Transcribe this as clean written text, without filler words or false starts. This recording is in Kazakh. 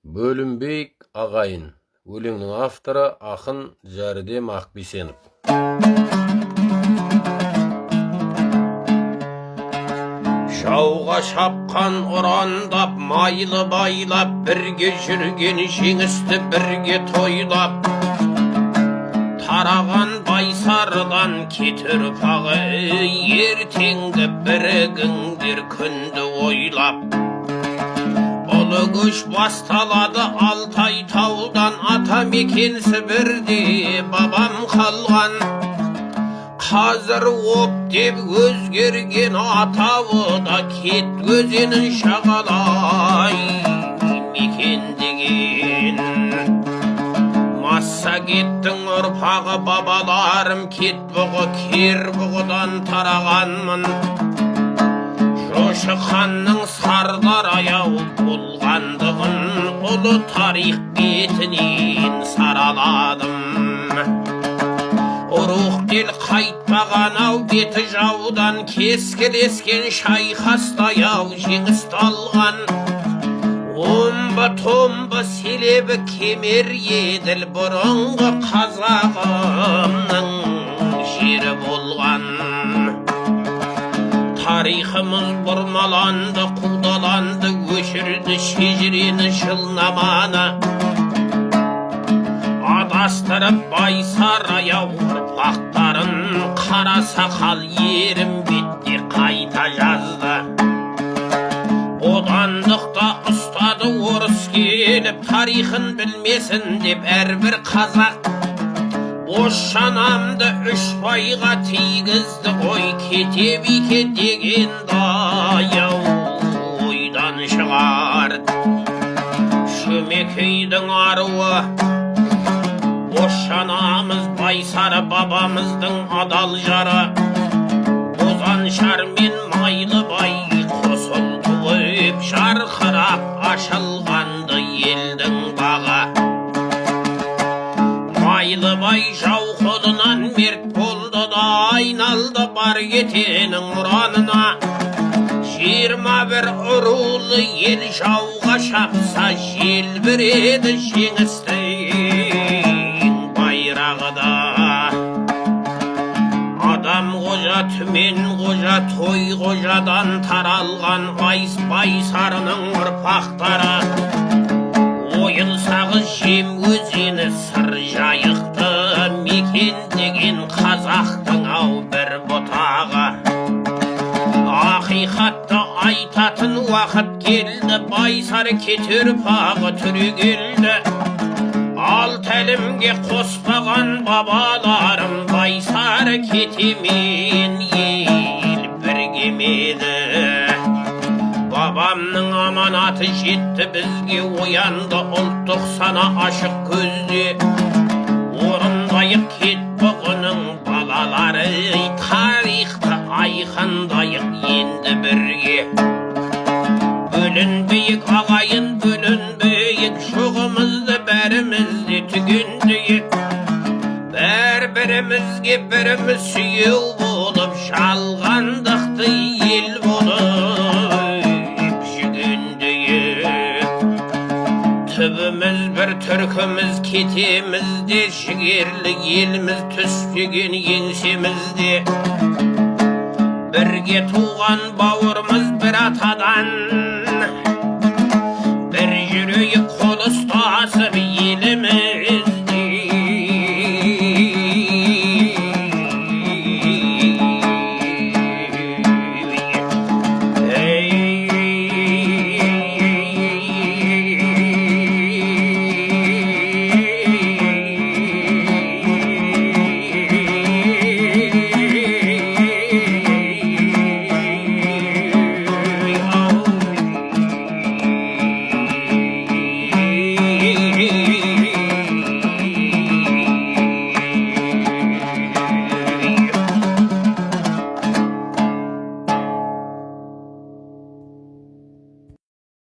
Бөлінбейік ағайын. Өлеңнің авторы ақын Жаридем Ақбисенов. Жауға шапқан ұрандап, майлы байлап, бірге жүрген жеңісті бірге тойлап, тараған байсардан кетер ұрпағы, ертеңгі бірігіңдер күнді ойлап. Ұлы көш басталады Алтай таудан, ата мекен Сібірде бабам қалған. Қазір оп деп өзгерген атауы да кет өзенін шағалай мекендеген. Массагеттің ұрпағы бабаларым Кетбұғы Кербұғыдан тарағанмын. Жошы ханның Сардар аяу болғандығын ұлы тарих бетінен сараладым. Рух дел қайтпаған ау, беті жаудан кескілескен шайқастаяу жеңісті алған. Омбы-томбы селебі кемер еділ бұрынғы қазағымның жері болған. Тарихымыз бұрмаланды, қудаланды, өшірді шежірені жылнаманы. Адастырып байсар аяу ұрпақтарын, қара сақал ерім бетте қайта жазды. Бодандықта ұстады орыс келіп, тарихын білмесін деп әрбір қазақ. Бош жанамды үш байға тигізді ғой, кете бике деген даяу ойдан шығарды. Шөмекейдің аруы Бошанамыз байсары бабамыздың адал жары. Бозаншар мен Майлыбай қосыл туып, жарқырап ашылғанды елдің бағы. Майлыбай жау қолынан мерт болды да айналды бар кетенің ұранына. 21 ұрулы ел жауға шапса желбіреді жеңістің байрағыда. Адам қожа, түмен қожа, той қожадан таралған байсарының ұрпақтары. Ойылсағы жем өзені сыр жайықты, мекендеген қазақтың ау бір бұтағы. Ақиқатты айтатын уақыт келді, байсары кетер ұрпағы түрегелді. Ал тәлімге қоспаған бабаларым, байсары кетемен ел біргемеді. Бабамның аманаты жетті бізге, оянды ұлттық сана ашық көзде. Орындайық Кетбұғының балалары, тарихты айқындайық енді бірге. Бөлінбейік ағайын, бөлінбейік, жоғымызды бәрімізде түгендейік. Бәрбірімізге біріміз сүйеу болып, жалғандықты ел болып жүгендейік. Түбіміз бір түркіміз, кетемізде жігерлі еліміз түспеген еңсемізде. Бірге туған бауырмыз бір атадан, бір жүрейік қол ұстасып елім